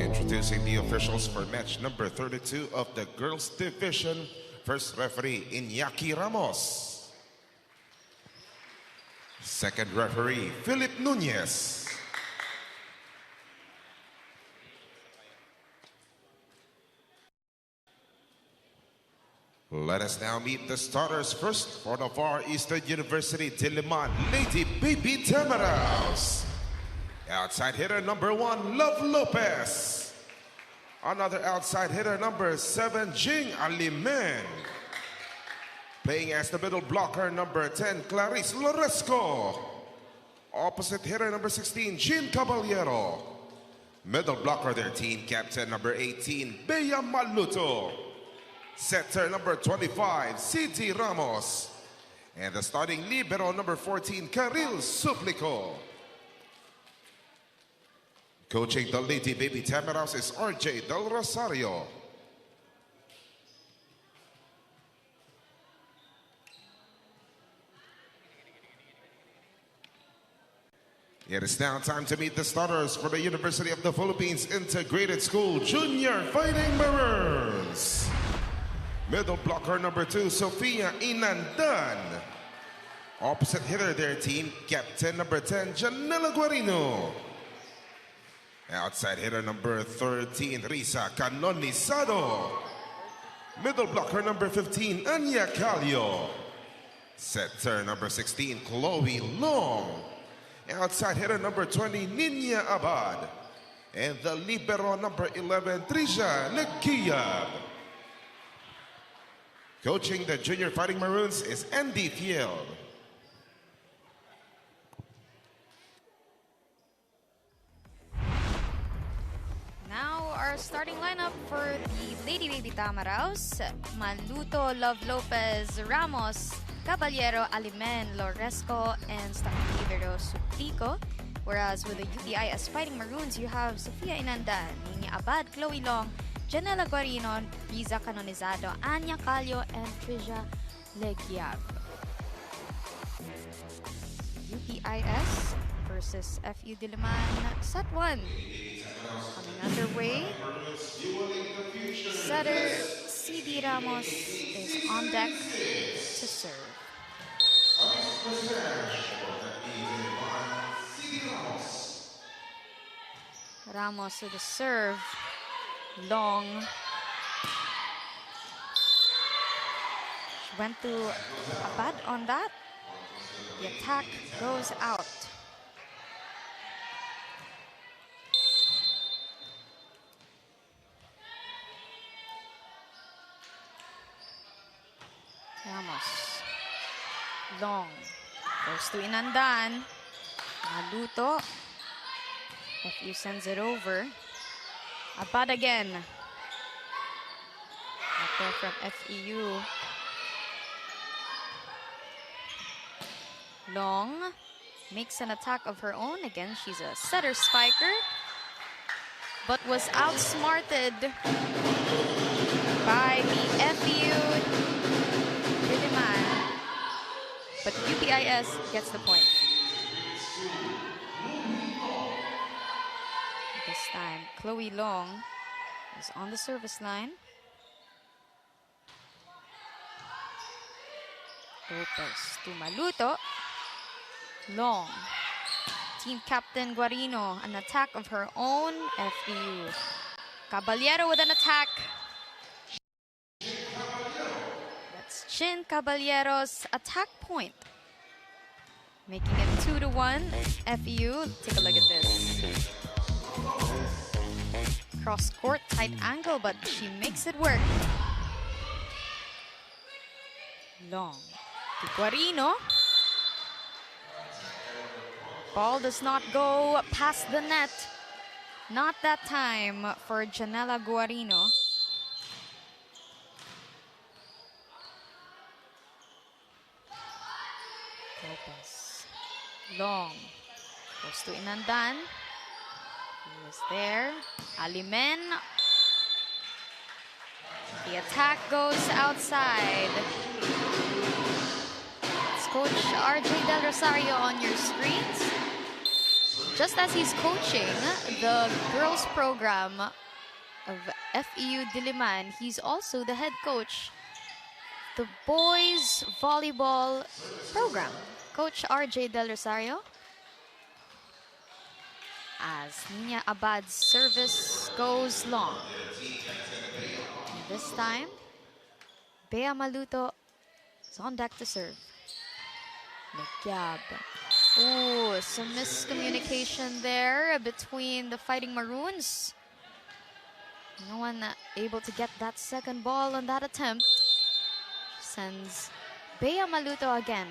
Introducing the officials for match number 32 of the girls division. First referee, Iñaki Ramos. Second referee, Philip Nunez. Let us now meet the starters. First, for the Far Eastern University Diliman, Lady Baby Tamaraos. Outside hitter number 1, Love Lopez. Another outside hitter number 7, Jing Alimen. Playing as the middle blocker number 10, Clarice Loresco. Opposite hitter number 16, Jean Caballero. Middle blocker their team captain number 18, Bea Maluto. Setter number 25, C.D. Ramos. And the starting libero number 14, Karil Suplico. Coaching the Lady Baby Tamaraos is RJ Del Rosario. It is now time to meet the starters for the University of the Philippines Integrated School Junior Fighting Maroons. Middle blocker number 2, Sofia Inandan. Opposite hitter their team, captain number 10, Janela Guarino. Outside hitter number 13, Risa Canonizado. Middle blocker number 15, Anya Calio. Setter number 16, Chloe Long. Outside hitter number 20, Ninya Abad. And the libero number 11, Trisha Leguiab. Coaching the Junior Fighting Maroons is Andy Field. Now our starting lineup for the Lady Baby Tamaraos: Maluto, Love Lopez, Ramos, Caballero, Alimen, Loresco, and starting libero Suplico. Whereas with the UPIS Fighting Maroons, you have Sofia Inandan, Ninya Abad, Chloe Long, Janela Guarino, Riza Canonizado, Anya Calio, and Trisha Leguiab. UPIS versus FEU Diliman, set 1. Coming underway. Setter C.D. Ramos is on deck to serve. Ramos with the serve. Long. She went to Abad on that. The attack goes out. Ramos. Long. Goes to Inandan. Maluto. FEU sends it over. Abad again. Out there from FEU. Long makes an attack of her own. Again, she's a setter spiker, but was outsmarted by the FEU Diliman. But UPIS gets the point. This time, Chloe Long is on the service line. Lopez to Maluto. Long. Team captain Guarino, an attack of her own. FEU. Caballero with an attack. That's Chin Caballero's attack point. Making it 2-1. FEU. Take a look at this. Cross court, tight angle, but she makes it work. Long to Guarino. Ball does not go past the net. Not that time for Janela Guarino. Lopez. Long. Goes to Inandan. He is there. Alimen. The attack goes outside. It's Coach RJ Del Rosario on your screens. just as he's coaching the girls program of FEU Diliman, he's also the head coach the boys volleyball program. Coach RJ Del Rosario. As Nina Abad's service goes long. And this time, Bea Maluto is on deck to serve. Nagyab. Ooh, some miscommunication there between the Fighting Maroons. No one able to get that second ball on that attempt. Sends Bea Maluto again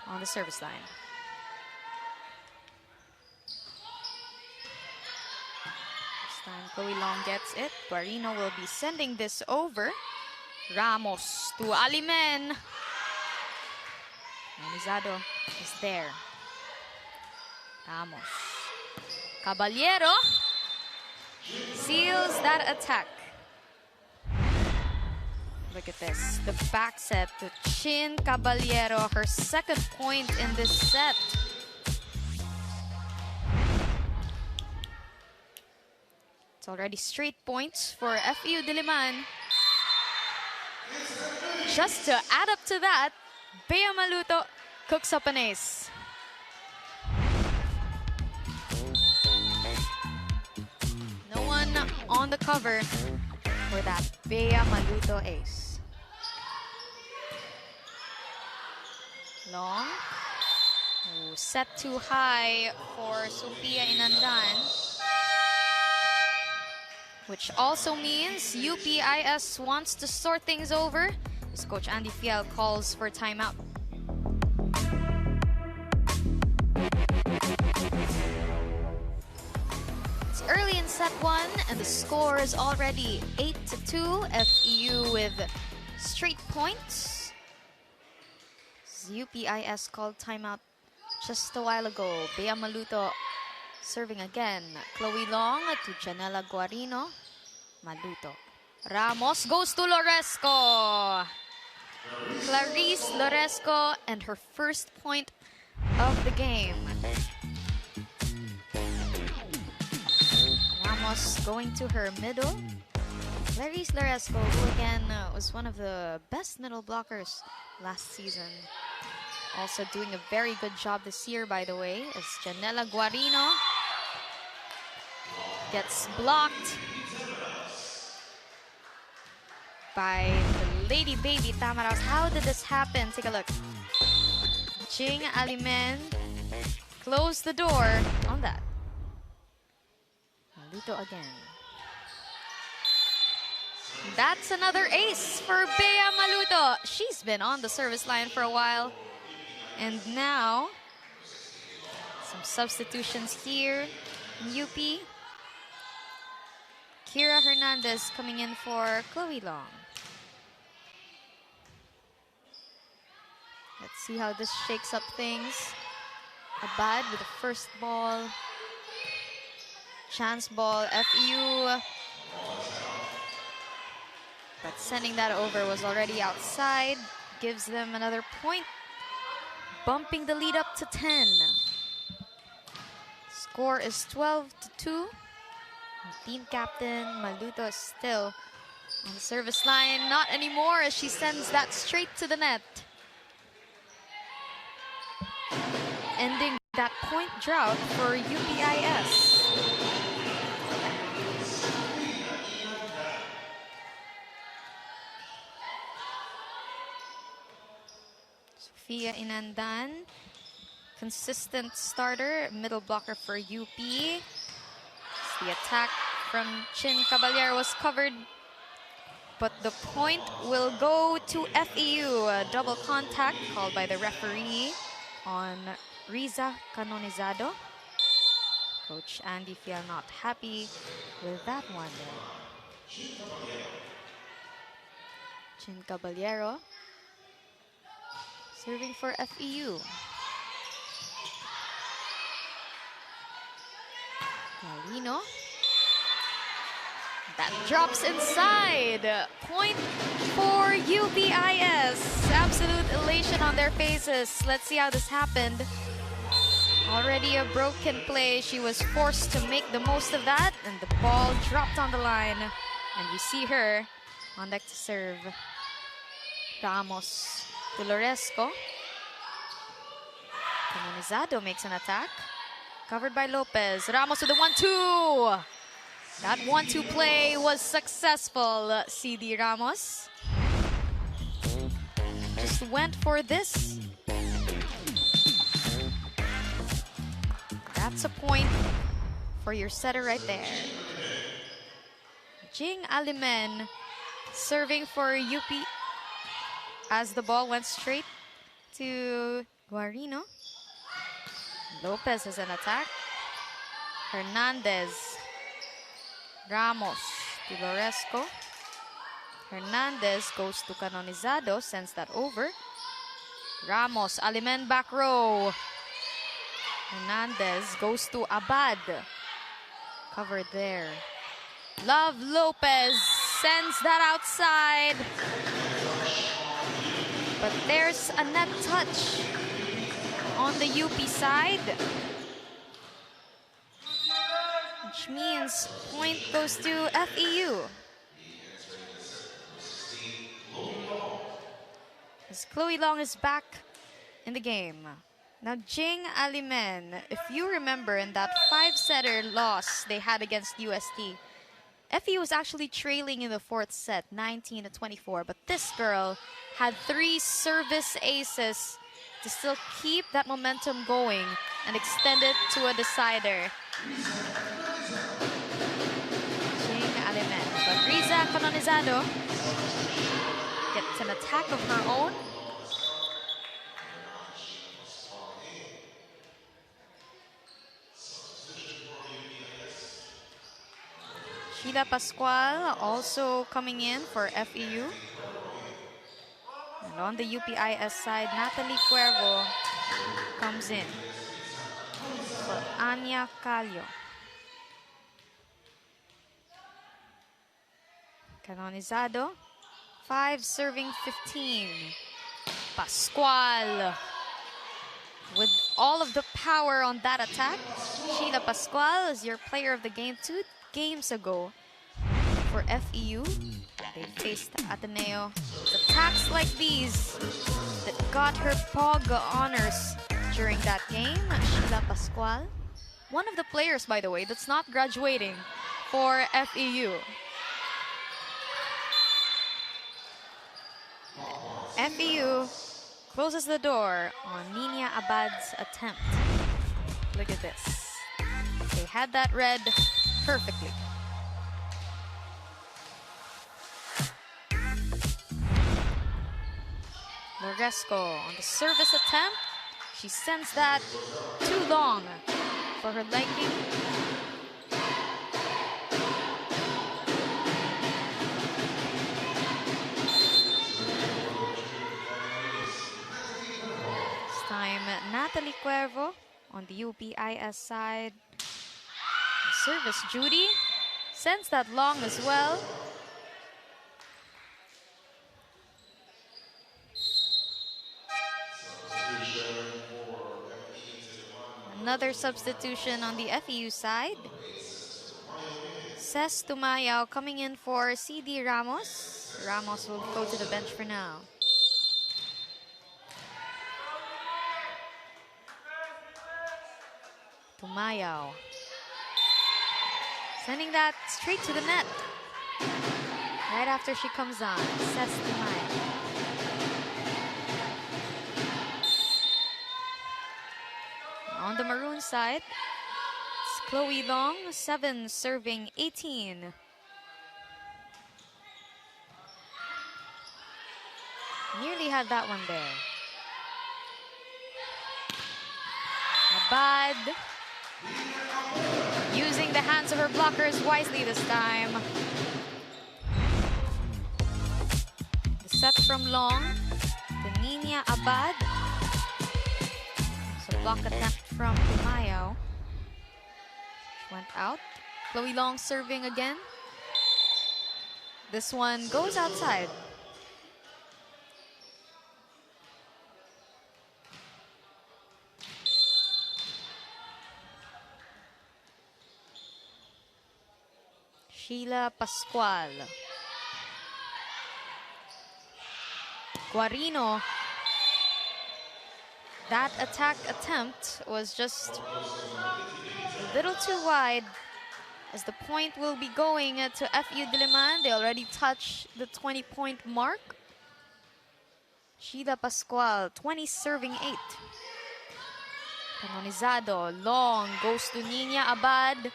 on the service line. This time Chloe Long gets it. Guarino will be sending this over. Ramos to Alimen. Anizado is there. Ramos. Caballero seals that attack. Look at this. The back set to Chin Caballero, her second point in this set. It's already straight points for FEU Diliman. Just to add up to that, Bea Maluto cooks up an ace. No one on the cover for that Bea Maluto ace. Long. Ooh, set too high for Sofia Inandan. Which also means UPIS wants to sort things over as Coach Andy Fiel calls for timeout. It's early in set one and the score is already 8-2. FEU with straight points. UPIS called timeout just a while ago. Bea Maluto serving again. Chloe Long to Janela Guarino. Maluto. Ramos goes to Loresco. Clarice Loresco and her first point of the game. Ramos going to her middle. Clarice Loresco, who again was one of the best middle blockers last season. Also doing a very good job this year, by the way, as Janela Guarino gets blocked by the Lady Baby Tamaraos. How did this happen? Take a look. Jing Alimen closed the door on that. Maluto again. That's another ace for Bea Maluto. She's been on the service line for a while. And now, some substitutions here in UP. Kira Hernandez coming in for Chloe Long. Let's see how this shakes up things. Abad with the first ball. Chance ball, FEU. But sending that over was already outside. Gives them another point. Bumping the lead up to 10. Score is 12-2. Team captain Maluto is still on the service line. Not anymore as she sends that straight to the net. Ending that point drought for UPIS. Sofia Inandan, consistent starter, middle blocker for UP. The attack from Chin Caballero was covered, but the point will go to FEU. A double contact called by the referee on Riza Canonizado. Coach Andy Fiel not happy with that one. Chin Caballero serving for FEU. Galino. That drops inside. Point for UPIS. Absolute elation on their faces. Let's see how this happened. Already a broken play. She was forced to make the most of that, and the ball dropped on the line. And we see her on deck to serve. Ramos to Loresco. Canonizado makes an attack. Covered by Lopez. Ramos with the 1-2. That 1-2 play was successful. CD Ramos just went for this. That's a point for your setter right there. Jing Alimen serving for UP as the ball went straight to Guarino. Lopez has an attack. Hernandez. Ramos to Loresco. Hernandez goes to Canonizado, sends that over. Ramos, Alimen back row. Hernandez goes to Abad. Covered there. Love Lopez sends that outside. But there's a net touch on the UP side. Which means point goes to FEU. As Chloe Long is back in the game. Now Jing Alimen, if you remember in that 5-setter loss they had against UST, FEU was actually trailing in the 4th set, 19-24. But this girl had 3 service aces to still keep that momentum going and extend it to a decider. Jing Alimen. But Riza Canonizado gets an attack of her own. Sheila Pascual also coming in for FEU. And on the UPIS side, Natalie Cuervo comes in for Anya Calio. Canonizado, 5 serving 15. Pascual with all of the power on that attack. Sheila Pascual is your player of the game 2 games ago for FEU. They faced Ateneo. It's attacks like these that got her POG honors during that game. Sheila Pascual, one of the players, by the way, that's not graduating for FEU. FEU closes the door on Nina Abad's attempt. Look at this. They had that read perfectly. Loresco on the service attempt. She sends that too long for her liking. This time, Natalie Cuervo on the UPIS side. Service Judy sends that long as well. Another substitution on the FEU side. Ces Tumayao coming in for CD Ramos. Ramos will go to the bench for now. Tumayao sending that straight to the net. Right after she comes on. Ces Tumayao. On the maroon side, it's Chloe Long, 7 serving 18. Nearly had that one there. Abad using the hands of her blockers wisely this time. The set from Long to Nina Abad. So block attempt from Tumayao. Went out. Chloe Long serving again. This one goes outside. Sheila Pascual. Guarino. That attack attempt was just a little too wide, as the point will be going to FEU Diliman. They already touched the 20-point mark. Sheila Pascual, 20 serving 8. Canonizado, long, goes to Nina Abad.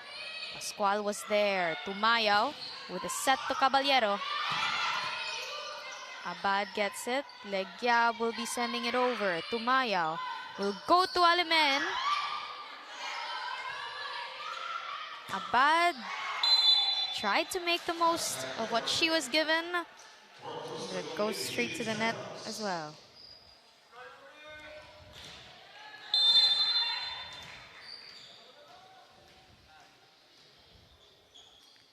Pascual was there. Tumayaw with a set to Caballero. Abad gets it. Legia will be sending it over. Tumayaw will go to Alimen. Abad tried to make the most of what she was given. It goes straight to the net as well.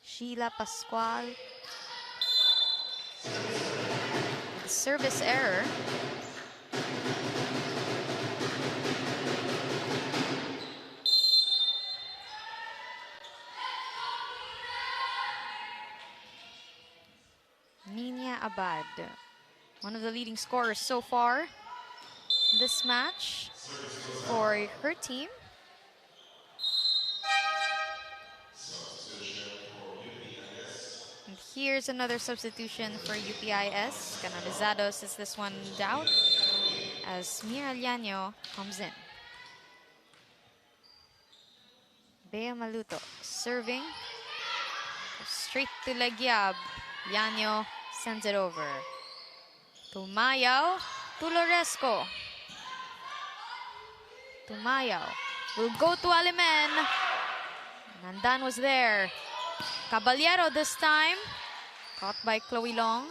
Sheila Pascual. Service error. Nina Abad, one of the leading scorers so far this match for her team. And here's another substitution for UPIS. Canonizado sits this one out as Mira Llano comes in. Bea Maluto serving. Straight to Legiab. Llano sends it over. Tumayaw to Loresco. Tumayaw will go to Alimen. Nandan was there. Caballero this time. Caught by Chloe Long.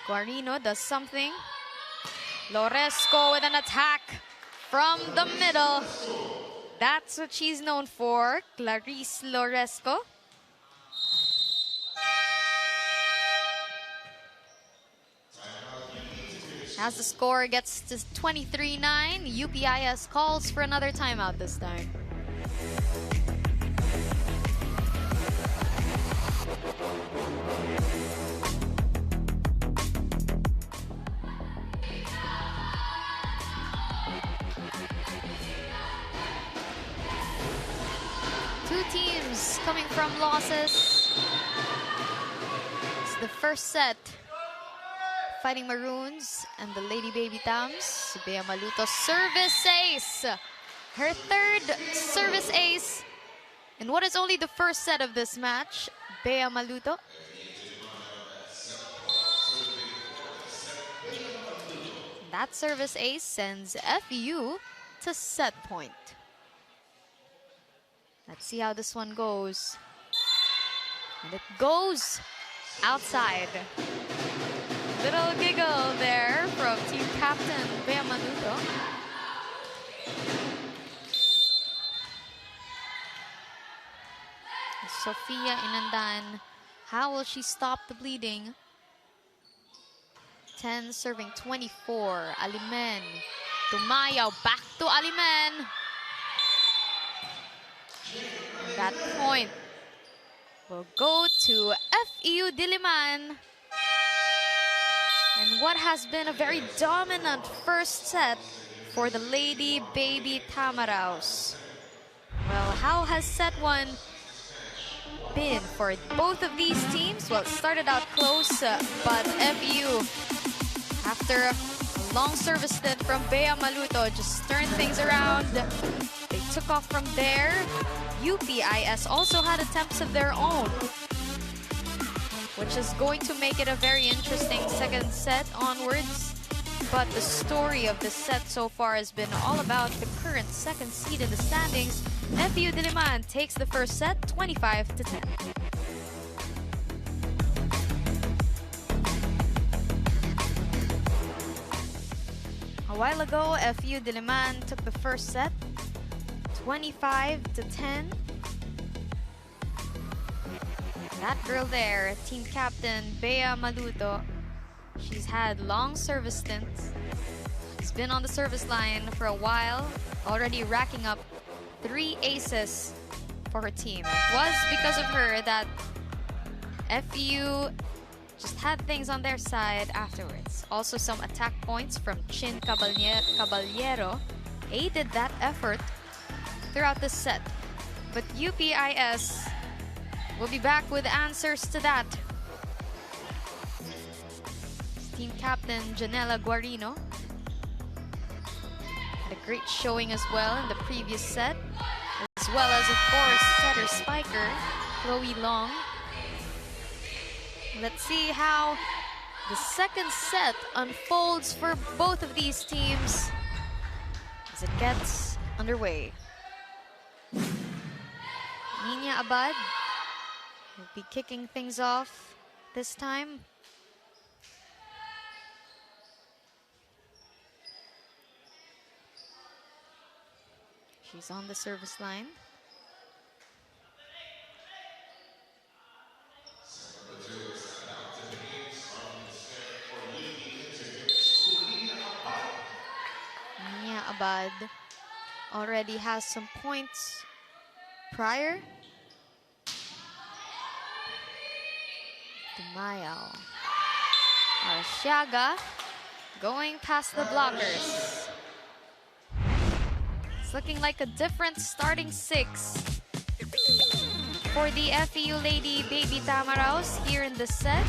Guarino does something. Loresco with an attack from the middle. That's what she's known for, Clarice Loresco. As the score gets to 23-9, UPIS calls for another timeout this time. Two teams coming from losses. It's the first set. Fighting Maroons and the Lady Baby Tams. Bea Maluto, service ace. Her third service ace in what is only the first set of this match. Bea Maluto. That service ace sends FEU to set point. Let's see how this one goes. And it goes outside. Little giggle there from team captain Bea Maluto. Sofia Inandan, how will she stop the bleeding? 10 serving 24. Alimen. Tumayaw back to Alimen. That point will go to FEU Diliman. And what has been a very dominant first set for the Lady Baby Tamaraws. Well, how has set one been for both of these teams? Well, it started out close, but FEU, after a long service stint from Bea Maluto, just turned things around. They took off from there. UPIS also had attempts of their own, which is going to make it a very interesting second set onwards. But the story of this set so far has been all about the current second seed in the standings. FEU Diliman takes the first set 25-10. A while ago, FEU Diliman took the first set 25-10. That girl there, team captain Bea Maluto, she's had long service stints. She's been on the service line for a while, already racking up 3 aces for her team. It was because of her that FEU just had things on their side afterwards. Also, some attack points from Chin Caballero aided that effort throughout the set. But UPIS will be back with answers to that. Team captain Janela Guarino had a great showing as well in the previous set, as well as, of course, setter spiker Chloe Long. Let's see how the second set unfolds for both of these teams as it gets underway. Nina Abad will be kicking things off this time. She's on the service line. Nia Abad already has some points prior. Dumayao. Arsiaga going past the blockers. It's looking like a different starting six for the FEU Lady Baby Tamaraos here in the set.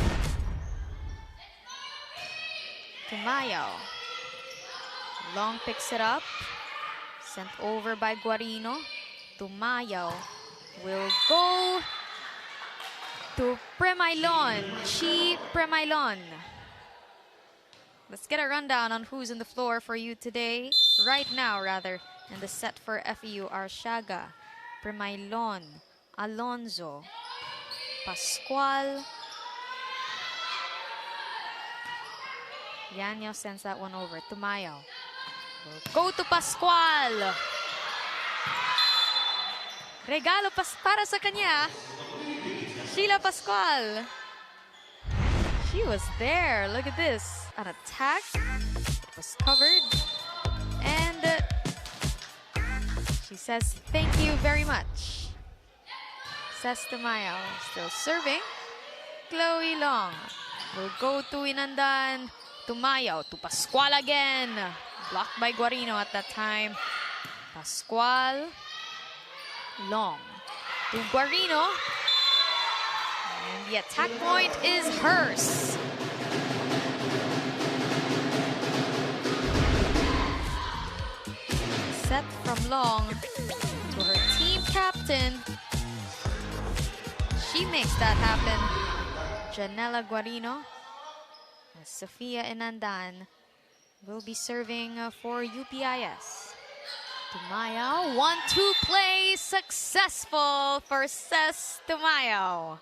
Dumayao. Long picks it up. Sent over by Guarino. Dumayao will go to Premailon. Chi Premailon. Let's get a rundown on who's on the floor for you today. Right now, rather, in the set for FEU. Arsiaga, Premailon, Alonzo, Pascual. Yanyo sends that one over. Tumayo will go to Pascual. Regalo para sa kanya. Sheila Pascual. She was there. Look at this. An attack. It was covered. And she says, thank you very much. Says Tumayo. Still serving. Chloe Long will go to Inandan. Tumayo to Pascual again. Blocked by Guarino at that time. Pascual. Long to Guarino. And the attack point is hers. Set from Long to her team captain. She makes that happen. Janela Guarino. And Sofia Inandan will be serving for UPIS. Tumayo, 1-2 play successful for Ses Tumayo.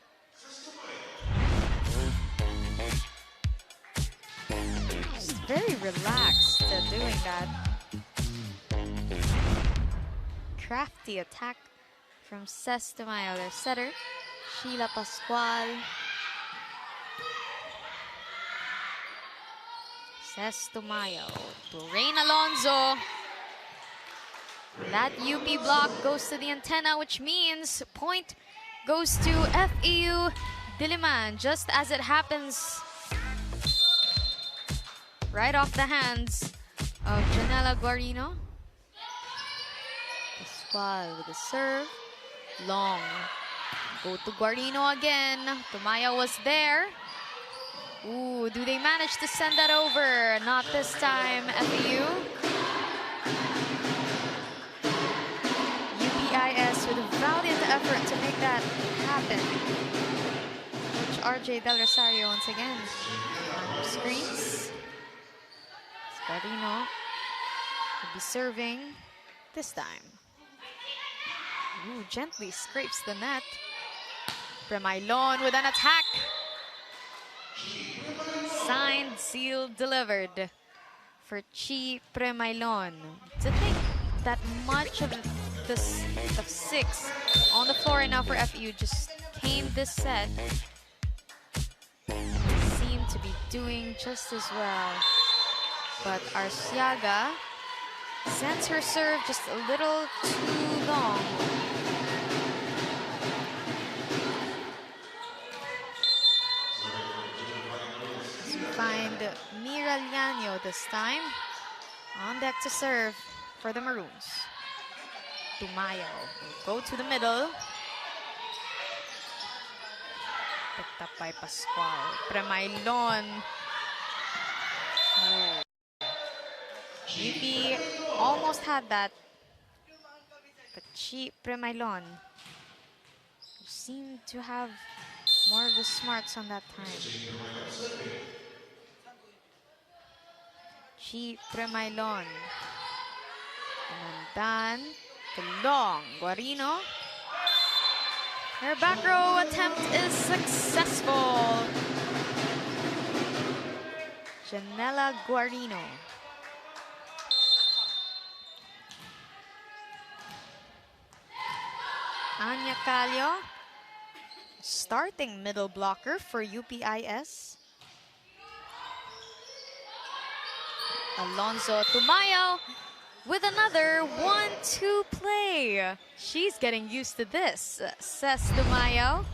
Just very relaxed doing that. Crafty attack from Ses Tumayo, their setter. Sheila Pascual. Ses Tumayo to Rain Alonzo. That UP block goes to the antenna, which means point goes to FEU Diliman, just as it happens right off the hands of Janela Guarino. Pascual with the serve. Long. Go to Guarino again. Tumayo was there. Ooh, do they manage to send that over? Not this time, FEU. UPIS with a valiant effort to make that happen. Coach RJ Del Rosario once again on screens. Guarino will be serving this time. Ooh, gently scrapes the net. Premailon with an attack. Signed, sealed, delivered for Chi Premailon. To think that much of the six on the floor right now for FEU just came this set. Seem to be doing just as well. But Arsiaga sends her serve just a little too long. Lianyo this time. On deck to serve for the Maroons. Tumayo will go to the middle. Picked up by Pascual. Premailon. Oh. UP almost had that. But Premailon seemed to have more of the smarts on that time. Premailon. And then the long Guarino. Her back row attempt is successful. Janela Guarino. Anya Calio, starting middle blocker for UPIS. Alonzo Tumayo with another 1-2 play. She's getting used to this, says Tumayo.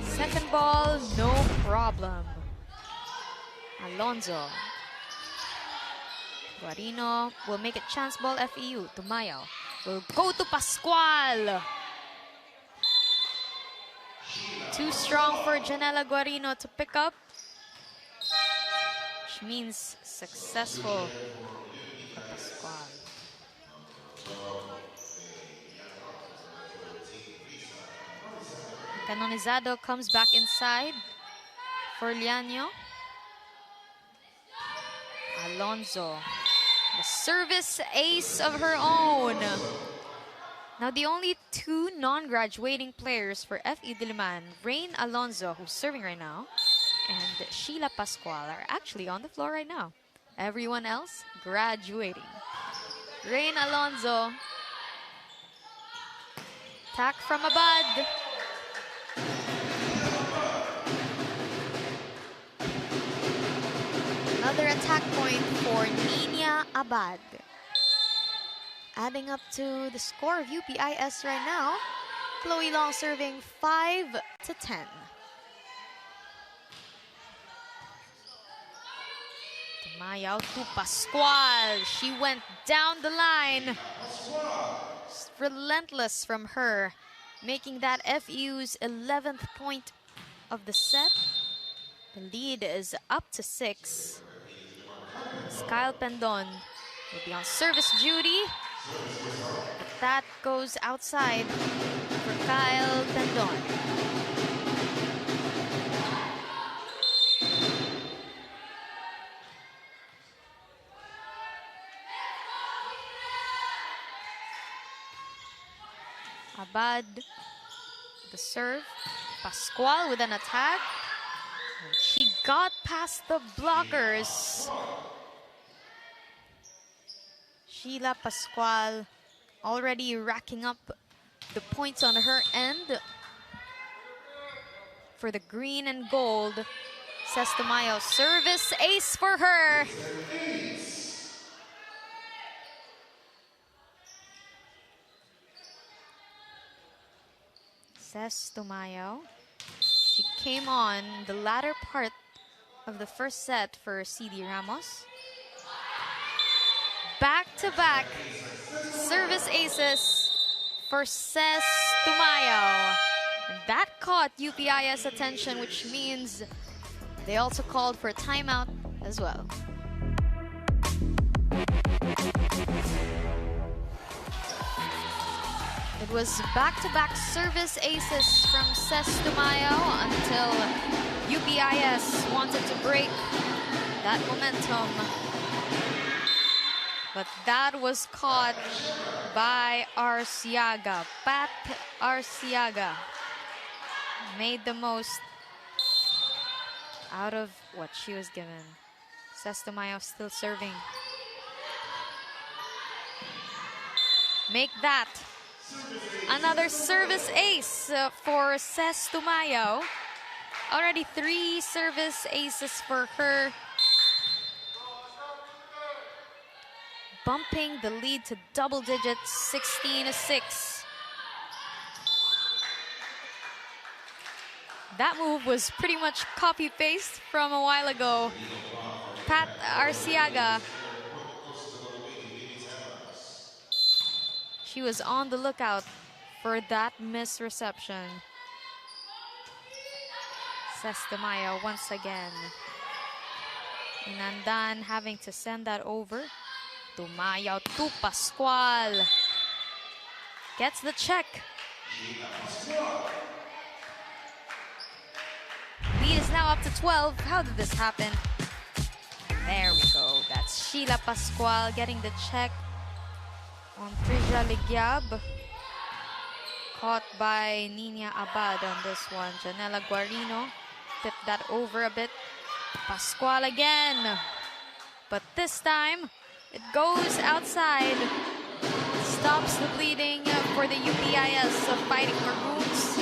Second ball, no problem. Alonzo. Guarino will make it chance ball FEU. Tumayo will go to Pascual. Too strong for Janela Guarino to pick up. Which means successful for Pascual. Canonizado comes back inside for Lianyo. Alonzo, the service ace of her own. Now the only two non-graduating players for FE Diliman, Rain Alonzo, who's serving right now, and Sheila Pascual are actually on the floor right now. Everyone else graduating. Rain Alonzo. Attack from Abad. Another attack point for Nina Abad. Adding up to the score of UPIS right now. Chloe Long serving 5-10. Tumayo to Pascual. She went down the line. Just relentless from her, making that FEU's 11th point of the set. The lead is up to 6. Kyle Pendon will be on service duty. But that goes outside for Kyle Pendon. Abad, the serve. Pascual with an attack. And she got past the blockers. Sheila Pascual already racking up the points on her end for the green and gold. Says Tumayo, service ace for her. Says Tumayo. She came on the latter part of the first set for CD Ramos. Back-to-back service aces for Ses Tumayo. And that caught UPIS attention, which means they also called for a timeout as well. It was back-to-back service aces from Ses Tumayo until UPIS wanted to break that momentum. But that was caught by Arciaga. Pat Arciaga made the most out of what she was given. Ses Tumayo still serving. Make that another service ace for Ses Tumayo. Already 3 service aces for her. Bumping the lead to double digits, 16-6. That move was pretty much copy-paste from a while ago. Pat Arciaga. She was on the lookout for that misreception. Says Tamayo once again. Inandan having to send that over. Tumayaw to Pascual. Gets the check. Lead is now up to 12. How did this happen? There we go. That's Sheila Pascual getting the check on Trisha Ligyab. Caught by Nina Abad on this one. Janela Guarino tipped that over a bit. Pascual again. But this time, it goes outside. Stops the bleeding for the UPIS of Fighting Maroons.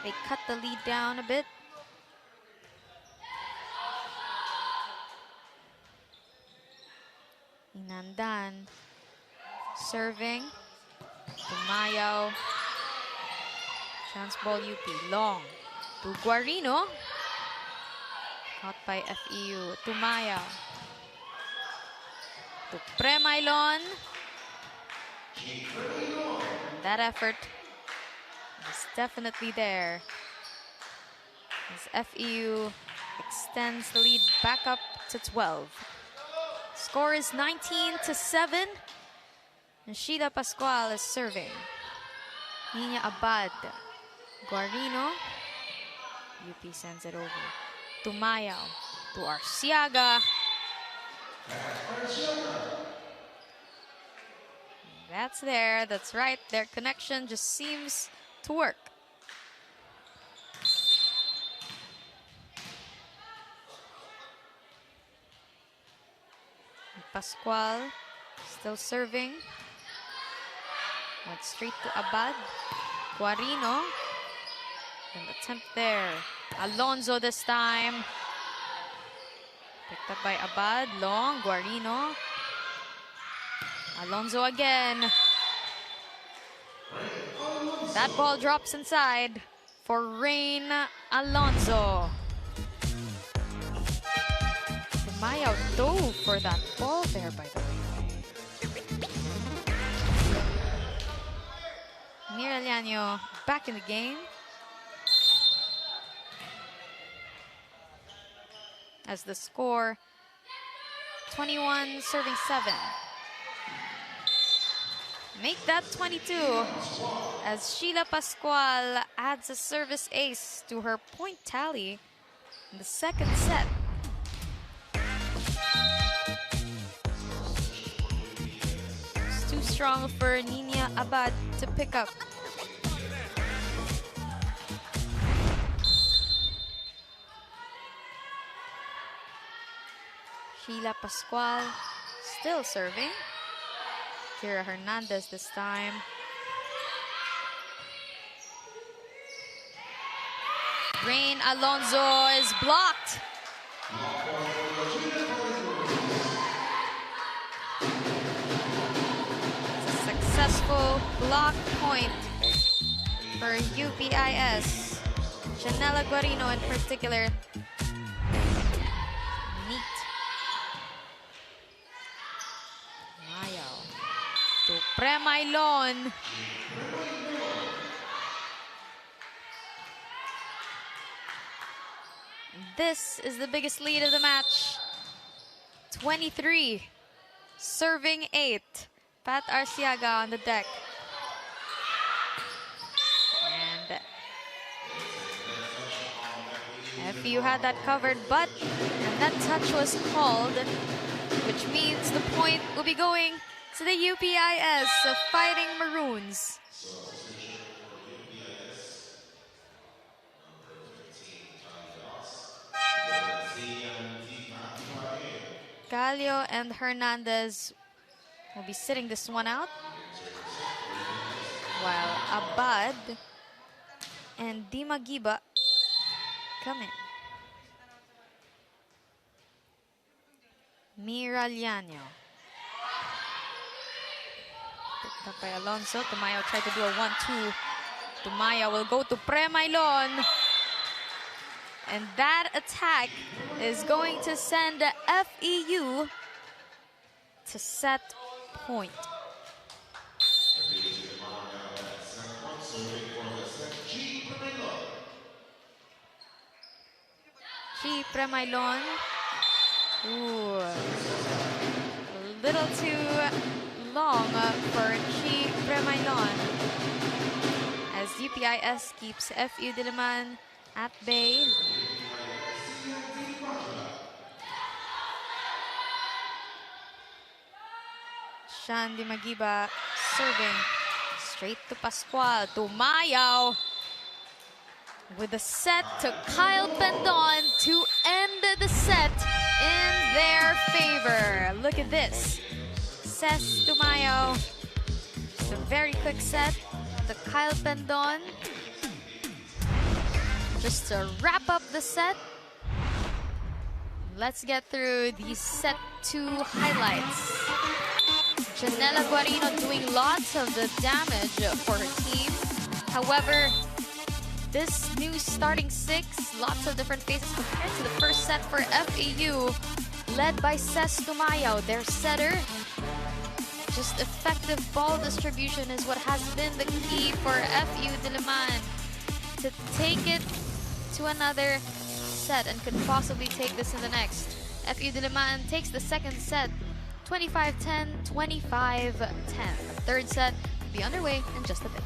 They cut the lead down a bit. Inandan serving. Tumayaw. Chance ball UP. Long to Guarino. Caught by FEU. Tumayaw. To Premailon. That effort is definitely there. As FEU extends the lead back up to 12. Score is 19-7. And Sheila Pascual is serving. Nina Abad. Guarino. UP sends it over. Tumayaw to Arciaga. That's there. That's right. Their connection just seems to work. Pascual still serving. Went straight to Abad. Guarino. An attempt there. Alonzo this time. Picked up by Abad. Long. Guarino. Alonzo again. That ball drops inside for Rain Alonzo. Tumayaw dove for that ball there, by the way. Miraliano back in the game. As the score, 21 serving 7. Make that 22 as Sheila Pascual adds a service ace to her point tally in the second set. It's too strong for Nina Abad to pick up. Sheila Pascual still serving. Kira Hernandez this time. Rain Alonzo is blocked. It's a successful block point for UPIS. Janela Guarino in particular. Neat. To Premailon. This is the biggest lead of the match. 23. Serving 8. Pat Arciaga on the deck. And FEU had that covered, but that touch was called, which means the point will be going to the UPIS of Fighting Maroons. Gallo and Hernandez will be sitting this one out, while Abad and Dimagiba come in. Miraliano. Up by Alonso. Tumayo tried to do a 1-2. Tumayo will go to Premailon. And that attack is going to send FEU to set point. G Premailon. Ooh. A little too long for G Premailon. As UPIS keeps FEU Diliman at bay. Shandy Magiba serving straight to Pascual. Tumayaw with a set to Kyle Pendon to end the set in their favor. Look at this. Says Tumayaw. It's a very quick set to Kyle Pendon. Just to wrap up the set. Let's get through the set 2 highlights. Janela Guarino doing lots of the damage for her team. However, this new starting 6, lots of different faces compared to the first set for FEU, led by Ces Tumayaw, their setter. Just effective ball distribution is what has been the key for FEU Diliman to take it to another set and could possibly take this in the next. FEU Diliman takes the second set, 25-10, 25-10. The third set will be underway in just a bit.